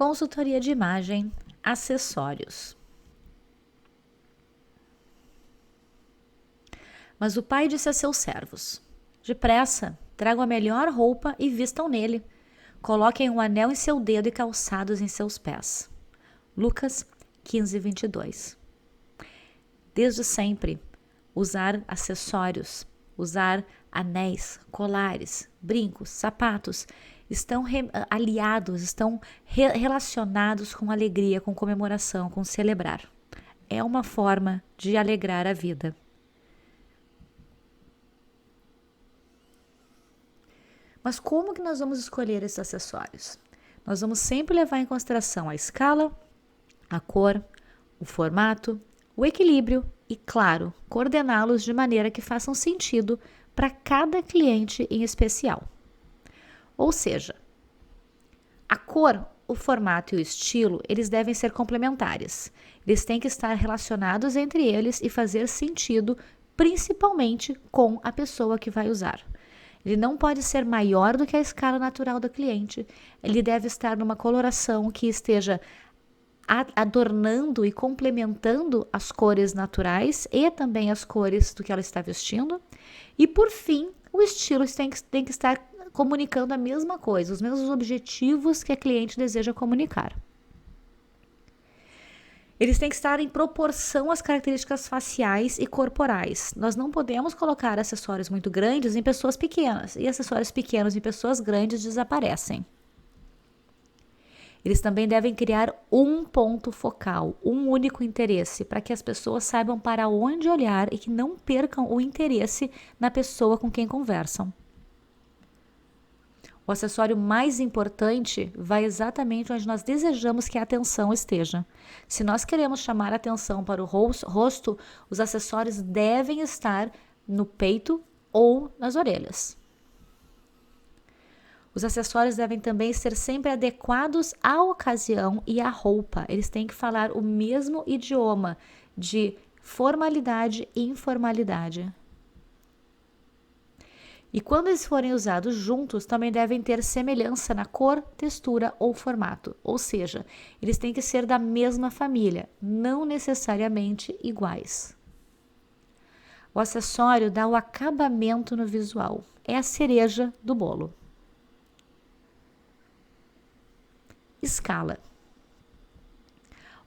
Consultoria de imagem, acessórios. Mas o pai disse a seus servos: depressa, tragam a melhor roupa e vistam nele. Coloquem um anel em seu dedo e calçados em seus pés. Lucas 15, 22. Desde sempre, usar acessórios, usar anéis, colares, brincos, sapatos, estão aliados, estão relacionados com alegria, com comemoração, com celebrar. É uma forma de alegrar a vida. Mas como que nós vamos escolher esses acessórios? Nós vamos sempre levar em consideração a escala, a cor, o formato, o equilíbrio e, claro, coordená-los de maneira que façam sentido para cada cliente em especial. Ou seja, a cor, o formato e o estilo, eles devem ser complementares. Eles têm que estar relacionados entre eles e fazer sentido, principalmente com a pessoa que vai usar. Ele não pode ser maior do que a escala natural do cliente. Ele deve estar numa coloração que esteja adornando e complementando as cores naturais e também as cores do que ela está vestindo. E, por fim, o estilo tem que estar comunicando a mesma coisa, os mesmos objetivos que a cliente deseja comunicar. Eles têm que estar em proporção às características faciais e corporais. Nós não podemos colocar acessórios muito grandes em pessoas pequenas, e acessórios pequenos em pessoas grandes desaparecem. Eles também devem criar um ponto focal, um único interesse, para que as pessoas saibam para onde olhar e que não percam o interesse na pessoa com quem conversam. O acessório mais importante vai exatamente onde nós desejamos que a atenção esteja. Se nós queremos chamar a atenção para o rosto, os acessórios devem estar no peito ou nas orelhas. Os acessórios devem também ser sempre adequados à ocasião e à roupa. Eles têm que falar o mesmo idioma de formalidade e informalidade. E quando eles forem usados juntos, também devem ter semelhança na cor, textura ou formato. Ou seja, eles têm que ser da mesma família, não necessariamente iguais. O acessório dá o acabamento no visual. É a cereja do bolo. Escala.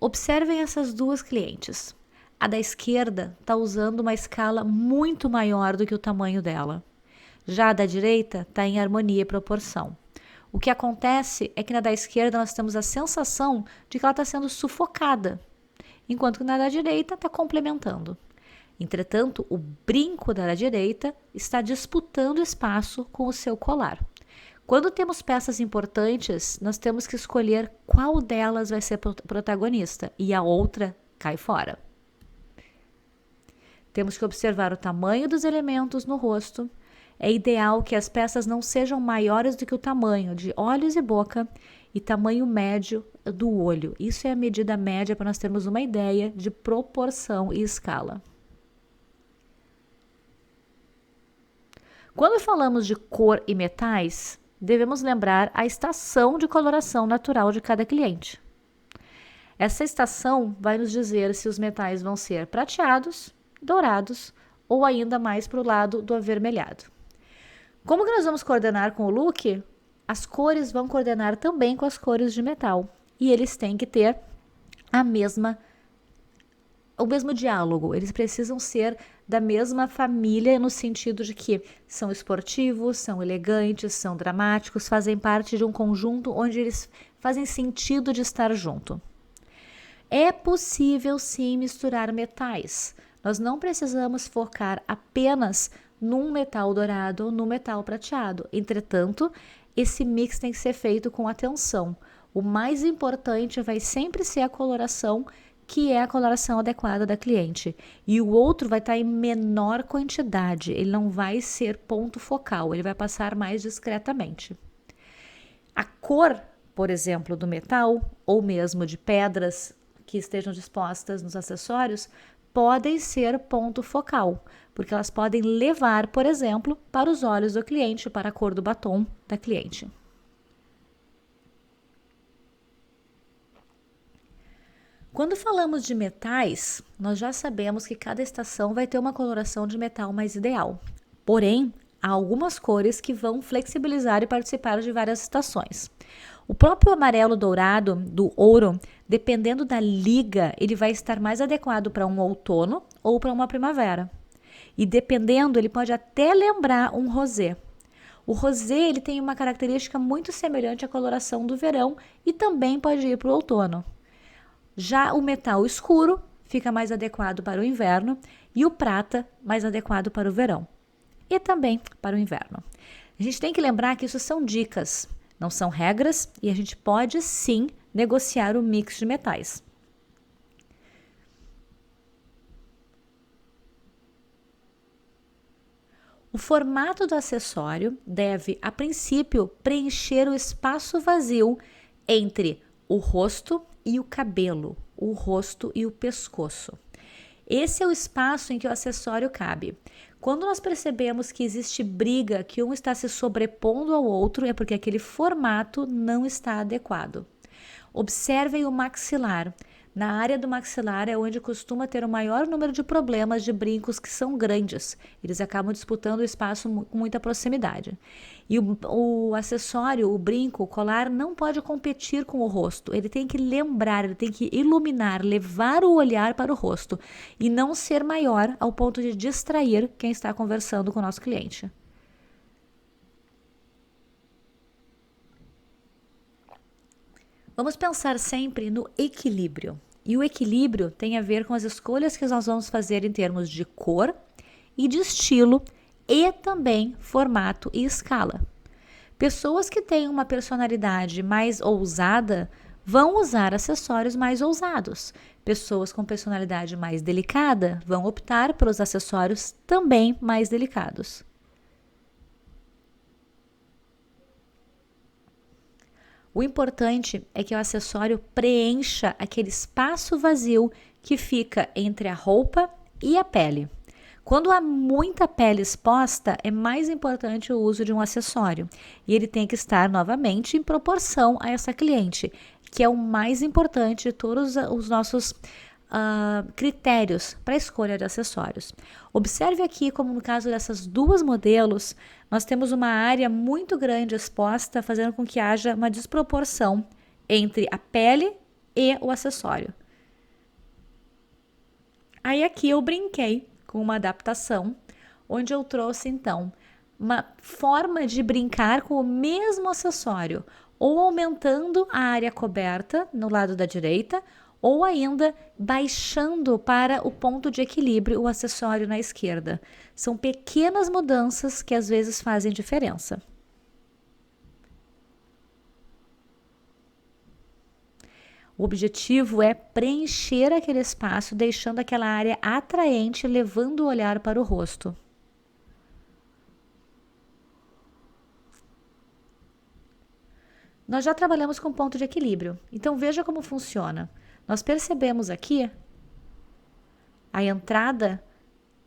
Observem essas duas clientes. A da esquerda está usando uma escala muito maior do que o tamanho dela. Já a da direita está em harmonia e proporção. O que acontece é que na da esquerda nós temos a sensação de que ela está sendo sufocada, enquanto que na da direita está complementando. Entretanto, o brinco da direita está disputando espaço com o seu colar. Quando temos peças importantes, nós temos que escolher qual delas vai ser protagonista e a outra cai fora. Temos que observar o tamanho dos elementos no rosto. É ideal que as peças não sejam maiores do que o tamanho de olhos e boca e tamanho médio do olho. Isso é a medida média para nós termos uma ideia de proporção e escala. Quando falamos de cor e metais, devemos lembrar a estação de coloração natural de cada cliente. Essa estação vai nos dizer se os metais vão ser prateados, dourados ou ainda mais para o lado do avermelhado. Como que nós vamos coordenar com o look? As cores vão coordenar também com as cores de metal. E eles têm que ter o mesmo diálogo. Eles precisam ser da mesma família no sentido de que são esportivos, são elegantes, são dramáticos, fazem parte de um conjunto onde eles fazem sentido de estar junto. É possível sim misturar metais. Nós não precisamos focar apenas num metal dourado ou num metal prateado. Entretanto, esse mix tem que ser feito com atenção. O mais importante vai sempre ser a coloração, que é a coloração adequada da cliente. E o outro vai estar em menor quantidade, ele não vai ser ponto focal, ele vai passar mais discretamente. A cor, por exemplo, do metal, ou mesmo de pedras que estejam dispostas nos acessórios, podem ser ponto focal, porque elas podem levar, por exemplo, para os olhos do cliente, para a cor do batom da cliente. Quando falamos de metais, nós já sabemos que cada estação vai ter uma coloração de metal mais ideal. Porém, há algumas cores que vão flexibilizar e participar de várias estações. O próprio amarelo dourado do ouro, dependendo da liga, ele vai estar mais adequado para um outono ou para uma primavera. E dependendo, ele pode até lembrar um rosé. O rosé ele tem uma característica muito semelhante à coloração do verão e também pode ir para o outono. Já o metal escuro fica mais adequado para o inverno e o prata mais adequado para o verão e também para o inverno. A gente tem que lembrar que isso são dicas, não são regras e a gente pode sim negociar o mix de metais. O formato do acessório deve, a princípio, preencher o espaço vazio entre o rosto e o cabelo, o rosto e o pescoço. Esse é o espaço em que o acessório cabe. Quando nós percebemos que existe briga, que um está se sobrepondo ao outro, é porque aquele formato não está adequado. Observem o maxilar. Na área do maxilar é onde costuma ter o maior número de problemas de brincos que são grandes. Eles acabam disputando o espaço com muita proximidade. E o acessório, o brinco, o colar, não pode competir com o rosto. Ele tem que lembrar, ele tem que iluminar, levar o olhar para o rosto e não ser maior ao ponto de distrair quem está conversando com o nosso cliente. Vamos pensar sempre no equilíbrio. E o equilíbrio tem a ver com as escolhas que nós vamos fazer em termos de cor e de estilo e também formato e escala. Pessoas que têm uma personalidade mais ousada vão usar acessórios mais ousados. Pessoas com personalidade mais delicada vão optar pelos acessórios também mais delicados. O importante é que o acessório preencha aquele espaço vazio que fica entre a roupa e a pele. Quando há muita pele exposta, é mais importante o uso de um acessório. E ele tem que estar novamente em proporção a essa cliente, que é o mais importante de todos os nossos critérios para a escolha de acessórios. Observe aqui como no caso dessas duas modelos, nós temos uma área muito grande exposta, fazendo com que haja uma desproporção entre a pele e o acessório. Aí aqui eu brinquei com uma adaptação, onde eu trouxe então uma forma de brincar com o mesmo acessório, ou aumentando a área coberta no lado da direita, ou ainda baixando para o ponto de equilíbrio o acessório na esquerda. São pequenas mudanças que às vezes fazem diferença. O objetivo é preencher aquele espaço, deixando aquela área atraente, levando o olhar para o rosto. Nós já trabalhamos com ponto de equilíbrio, então veja como funciona. Nós percebemos aqui a entrada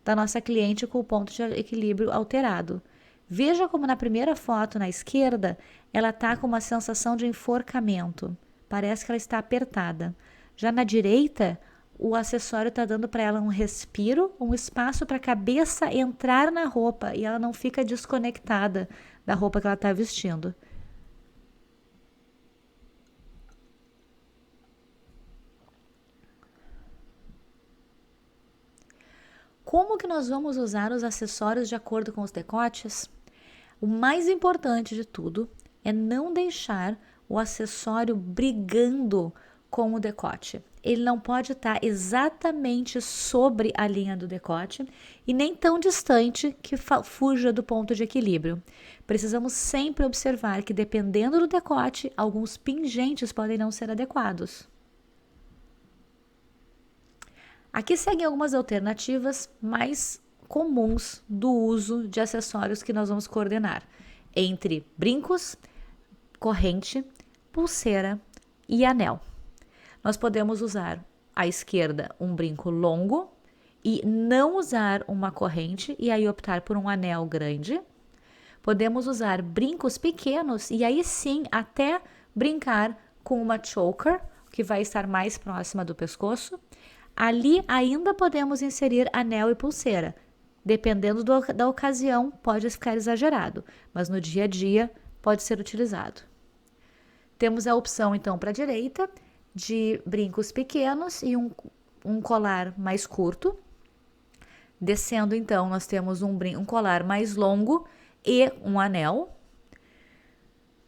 da nossa cliente com o ponto de equilíbrio alterado. Veja como na primeira foto na esquerda, ela está com uma sensação de enforcamento. Parece que ela está apertada. Já na direita, o acessório está dando para ela um respiro, um espaço para a cabeça entrar na roupa e ela não fica desconectada da roupa que ela está vestindo. Como que nós vamos usar os acessórios de acordo com os decotes? O mais importante de tudo é não deixar o acessório brigando com o decote. Ele não pode estar exatamente sobre a linha do decote e nem tão distante que fuja do ponto de equilíbrio. Precisamos sempre observar que, dependendo do decote, alguns pingentes podem não ser adequados. Aqui seguem algumas alternativas mais comuns do uso de acessórios que nós vamos coordenar entre brincos, corrente, pulseira e anel. Nós podemos usar à esquerda um brinco longo e não usar uma corrente e aí optar por um anel grande. Podemos usar brincos pequenos e aí sim até brincar com uma choker que vai estar mais próxima do pescoço. Ali ainda podemos inserir anel e pulseira. Dependendo da ocasião, pode ficar exagerado, mas no dia a dia pode ser utilizado. Temos a opção, então, para a direita, de brincos pequenos e um colar mais curto. Descendo, então, nós temos um colar mais longo e um anel.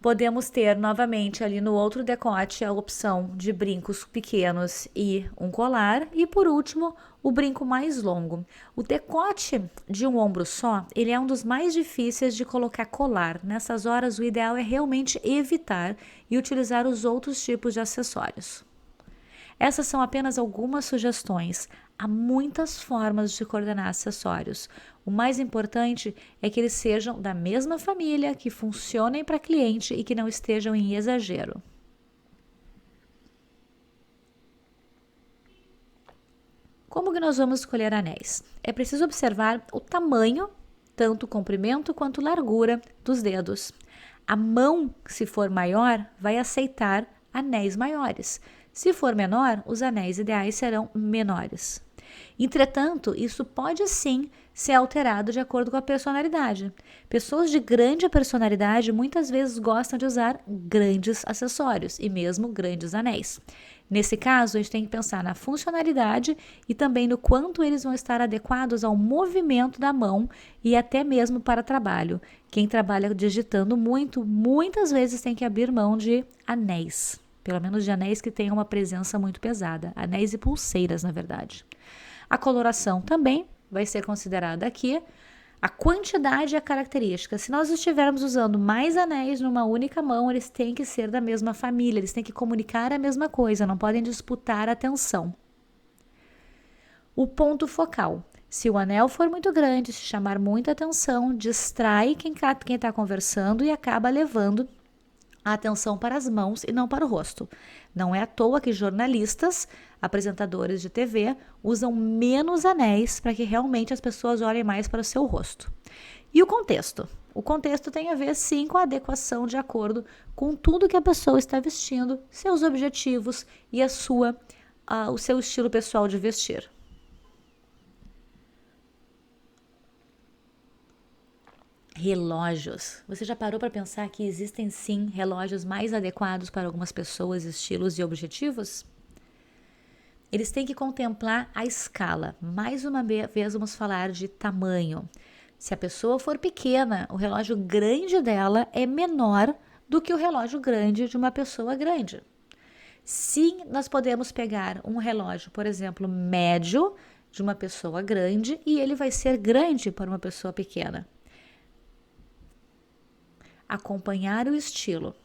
Podemos ter novamente ali no outro decote a opção de brincos pequenos e um colar. E por último, o brinco mais longo. O decote de um ombro só, ele é um dos mais difíceis de colocar colar. Nessas horas, o ideal é realmente evitar e utilizar os outros tipos de acessórios. Essas são apenas algumas sugestões. Há muitas formas de coordenar acessórios. O mais importante é que eles sejam da mesma família, que funcionem para cliente e que não estejam em exagero. Como que nós vamos escolher anéis? É preciso observar o tamanho, tanto comprimento quanto largura dos dedos. A mão, se for maior, vai aceitar anéis maiores. Se for menor, os anéis ideais serão menores. Entretanto, isso pode sim ser alterado de acordo com a personalidade. Pessoas de grande personalidade muitas vezes gostam de usar grandes acessórios e mesmo grandes anéis. Nesse caso, a gente tem que pensar na funcionalidade e também no quanto eles vão estar adequados ao movimento da mão e até mesmo para trabalho. Quem trabalha digitando muito, muitas vezes tem que abrir mão de anéis. Pelo menos de anéis que tenham uma presença muito pesada. Anéis e pulseiras, na verdade. A coloração também vai ser considerada aqui. A quantidade e a característica. Se nós estivermos usando mais anéis numa única mão, eles têm que ser da mesma família, eles têm que comunicar a mesma coisa, não podem disputar a atenção. O ponto focal. Se o anel for muito grande, se chamar muita atenção, distrai quem está conversando e acaba levando a atenção para as mãos e não para o rosto. Não é à toa que jornalistas, apresentadores de TV, usam menos anéis para que realmente as pessoas olhem mais para o seu rosto. E o contexto? O contexto tem a ver, sim, com a adequação de acordo com tudo que a pessoa está vestindo, seus objetivos e o seu estilo pessoal de vestir. Relógios. Você já parou para pensar que existem sim relógios mais adequados para algumas pessoas, estilos e objetivos? Eles têm que contemplar a escala. Mais uma vez vamos falar de tamanho. Se a pessoa for pequena, o relógio grande dela é menor do que o relógio grande de uma pessoa grande. Sim, nós podemos pegar um relógio, por exemplo, médio de uma pessoa grande e ele vai ser grande para uma pessoa pequena. Acompanhar o estilo.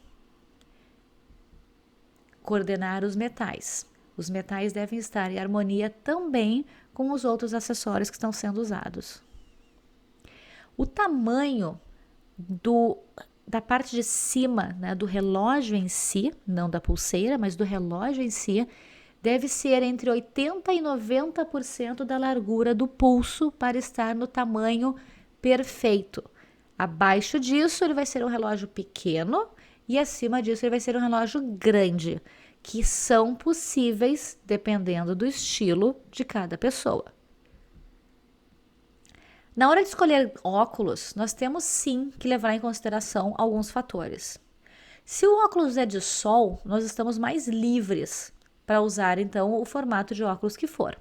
Coordenar os metais. Os metais devem estar em harmonia também com os outros acessórios que estão sendo usados. O tamanho da parte de cima, né, do relógio em si, não da pulseira, mas do relógio em si, deve ser entre 80% e 90% da largura do pulso para estar no tamanho perfeito. Abaixo disso, ele vai ser um relógio pequeno e acima disso, ele vai ser um relógio grande, que são possíveis dependendo do estilo de cada pessoa. Na hora de escolher óculos, nós temos sim que levar em consideração alguns fatores. Se o óculos é de sol, nós estamos mais livres para usar então o formato de óculos que for.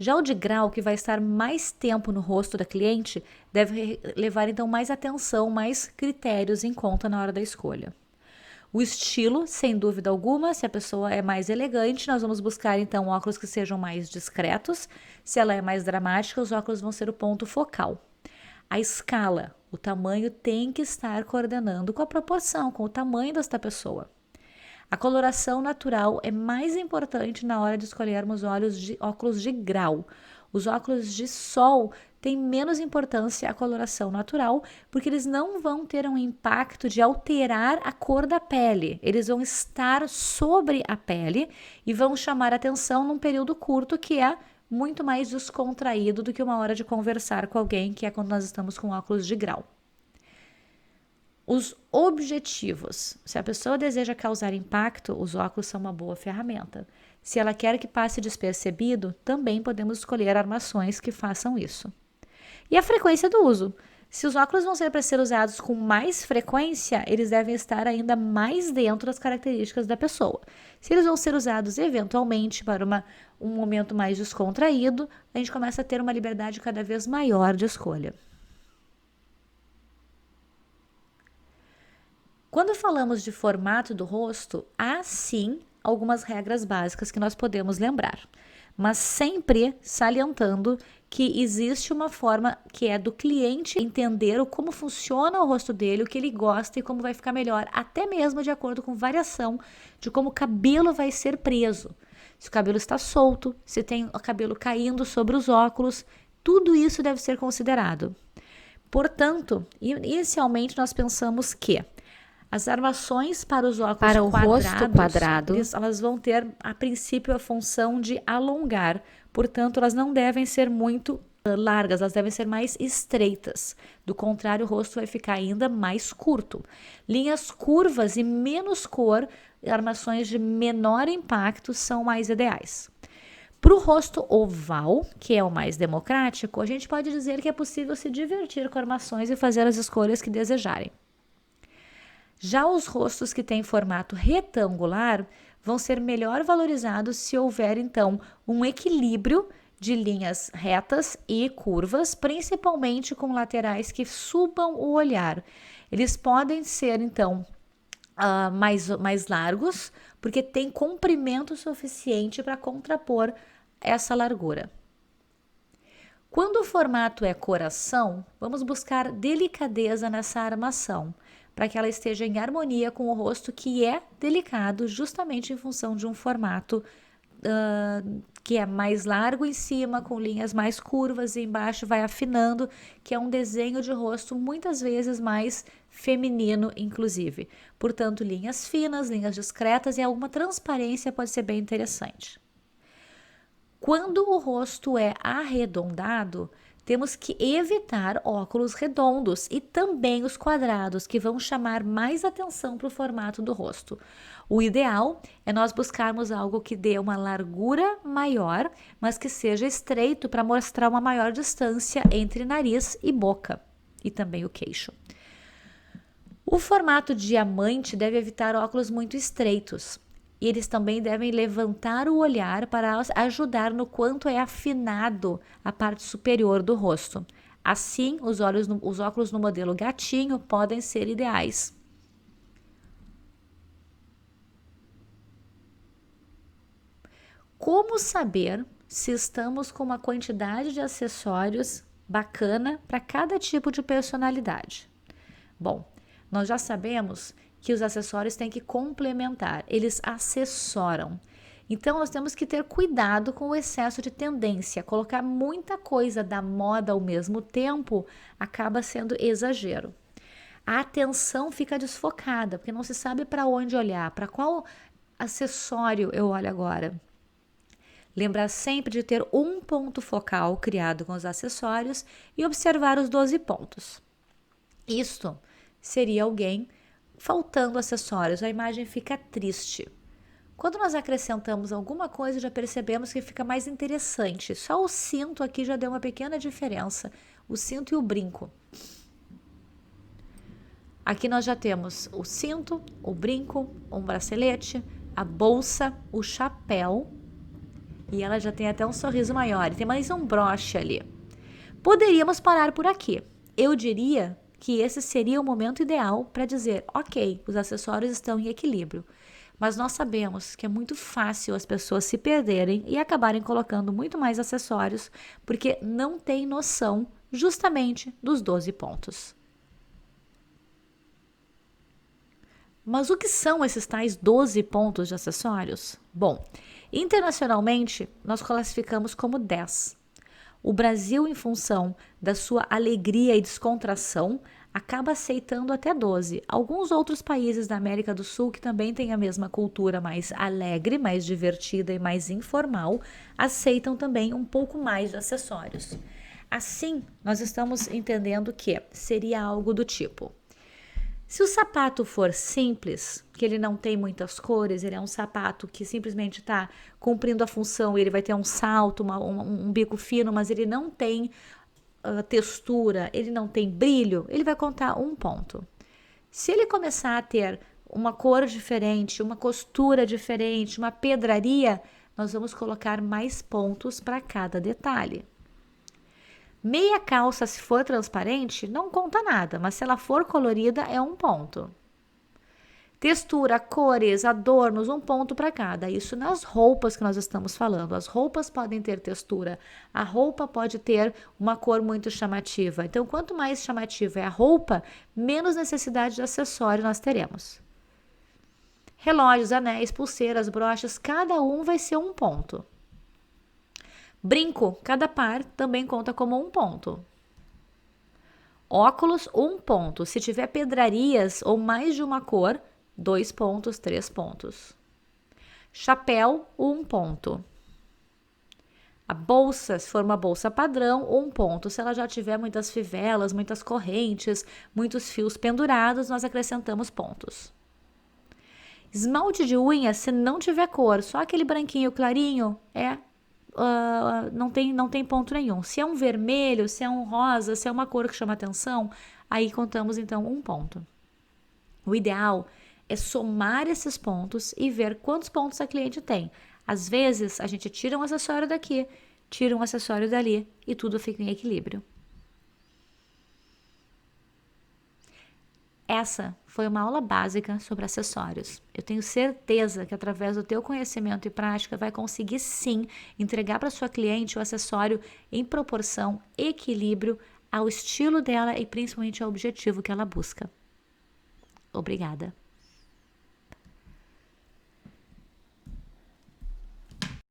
Já o de grau, que vai estar mais tempo no rosto da cliente, deve levar então mais atenção, mais critérios em conta na hora da escolha. O estilo, sem dúvida alguma, se a pessoa é mais elegante, nós vamos buscar então óculos que sejam mais discretos. Se ela é mais dramática, os óculos vão ser o ponto focal. A escala, o tamanho tem que estar coordenando com a proporção, com o tamanho desta pessoa. A coloração natural é mais importante na hora de escolhermos óculos de grau. Os óculos de sol têm menos importância a coloração natural, porque eles não vão ter um impacto de alterar a cor da pele. Eles vão estar sobre a pele e vão chamar atenção num período curto, que é muito mais descontraído do que uma hora de conversar com alguém, que é quando nós estamos com óculos de grau. Os objetivos. Se a pessoa deseja causar impacto, os óculos são uma boa ferramenta. Se ela quer que passe despercebido, também podemos escolher armações que façam isso. E a frequência do uso. Se os óculos vão ser para ser usados com mais frequência, eles devem estar ainda mais dentro das características da pessoa. Se eles vão ser usados eventualmente para um momento mais descontraído, a gente começa a ter uma liberdade cada vez maior de escolha. Quando falamos de formato do rosto, há sim algumas regras básicas que nós podemos lembrar, mas sempre salientando que existe uma forma que é do cliente entender como funciona o rosto dele, o que ele gosta e como vai ficar melhor, até mesmo de acordo com variação de como o cabelo vai ser preso. Se o cabelo está solto, se tem o cabelo caindo sobre os óculos, tudo isso deve ser considerado. Portanto, inicialmente nós pensamos que as armações para os óculos Para o rosto quadrado, elas vão ter, a princípio, a função de alongar. Portanto, elas não devem ser muito largas, elas devem ser mais estreitas. Do contrário, o rosto vai ficar ainda mais curto. Linhas curvas e menos cor, armações de menor impacto são mais ideais. Para o rosto oval, que é o mais democrático, a gente pode dizer que é possível se divertir com armações e fazer as escolhas que desejarem. Já os rostos que têm formato retangular vão ser melhor valorizados se houver, então, um equilíbrio de linhas retas e curvas, principalmente com laterais que subam o olhar. Eles podem ser, então, mais largos, porque tem comprimento suficiente para contrapor essa largura. Quando o formato é coração, vamos buscar delicadeza nessa armação, para que ela esteja em harmonia com o rosto, que é delicado justamente em função de um formato que é mais largo em cima, com linhas mais curvas e embaixo vai afinando, que é um desenho de rosto muitas vezes mais feminino, inclusive. Portanto, linhas finas, linhas discretas e alguma transparência pode ser bem interessante. Quando o rosto é arredondado, temos que evitar óculos redondos e também os quadrados, que vão chamar mais atenção para o formato do rosto. O ideal é nós buscarmos algo que dê uma largura maior, mas que seja estreito para mostrar uma maior distância entre nariz e boca, e também o queixo. O formato diamante deve evitar óculos muito estreitos. E eles também devem levantar o olhar para ajudar no quanto é afinado a parte superior do rosto. Assim, os óculos no modelo gatinho podem ser ideais. Como saber se estamos com uma quantidade de acessórios bacana para cada tipo de personalidade? Bom, nós já sabemos que os acessórios têm que complementar, eles acessoram. Então, nós temos que ter cuidado com o excesso de tendência. Colocar muita coisa da moda ao mesmo tempo acaba sendo exagero. A atenção fica desfocada, porque não se sabe para onde olhar, para qual acessório eu olho agora. Lembrar sempre de ter um ponto focal criado com os acessórios e observar os 12 pontos. Isto seria alguém faltando acessórios, a imagem fica triste. Quando nós acrescentamos alguma coisa, já percebemos que fica mais interessante. Só o cinto aqui já deu uma pequena diferença, o cinto e o brinco. Aqui nós já temos o cinto, o brinco, um bracelete, a bolsa, o chapéu, e ela já tem até um sorriso maior, e tem mais um broche ali. Poderíamos parar por aqui. Eu diria que esse seria o momento ideal para dizer, ok, os acessórios estão em equilíbrio. Mas nós sabemos que é muito fácil as pessoas se perderem e acabarem colocando muito mais acessórios, porque não tem noção justamente dos 12 pontos. Mas o que são esses tais 12 pontos de acessórios? Bom, internacionalmente nós classificamos como 10. O Brasil, em função da sua alegria e descontração, acaba aceitando até 12. Alguns outros países da América do Sul, que também têm a mesma cultura mais alegre, mais divertida e mais informal, aceitam também um pouco mais de acessórios. Assim, nós estamos entendendo que seria algo do tipo: Se o sapato for simples, que ele não tem muitas cores, ele é um sapato que simplesmente está cumprindo a função, ele vai ter um salto, um bico fino, mas ele não tem textura, ele não tem brilho, ele vai contar 1 ponto. Se ele começar a ter uma cor diferente, uma costura diferente, uma pedraria, nós vamos colocar mais pontos para cada detalhe. Meia calça, se for transparente, não conta nada, mas se ela for colorida, é 1 ponto. Textura, cores, adornos, 1 ponto para cada. Isso nas roupas que nós estamos falando. As roupas podem ter textura, a roupa pode ter uma cor muito chamativa. Então, quanto mais chamativa é a roupa, menos necessidade de acessório nós teremos. Relógios, anéis, pulseiras, broches, cada um vai ser 1 ponto. Brinco, cada par também conta como 1 ponto. Óculos, 1 ponto. Se tiver pedrarias ou mais de uma cor, 2 pontos, 3 pontos. Chapéu, 1 ponto. A bolsa, se for uma bolsa padrão, 1 ponto. Se ela já tiver muitas fivelas, muitas correntes, muitos fios pendurados, nós acrescentamos pontos. Esmalte de unha, se não tiver cor, só aquele branquinho clarinho, não tem ponto nenhum. Se é um vermelho, se é um rosa, se é uma cor que chama atenção, aí contamos então 1 ponto. O ideal é somar esses pontos e ver quantos pontos a cliente tem. Às vezes, a gente tira um acessório daqui, tira um acessório dali e tudo fica em equilíbrio. Essa foi uma aula básica sobre acessórios. Eu tenho certeza que através do teu conhecimento e prática vai conseguir sim entregar para sua cliente o acessório em proporção, equilíbrio ao estilo dela e principalmente ao objetivo que ela busca. Obrigada.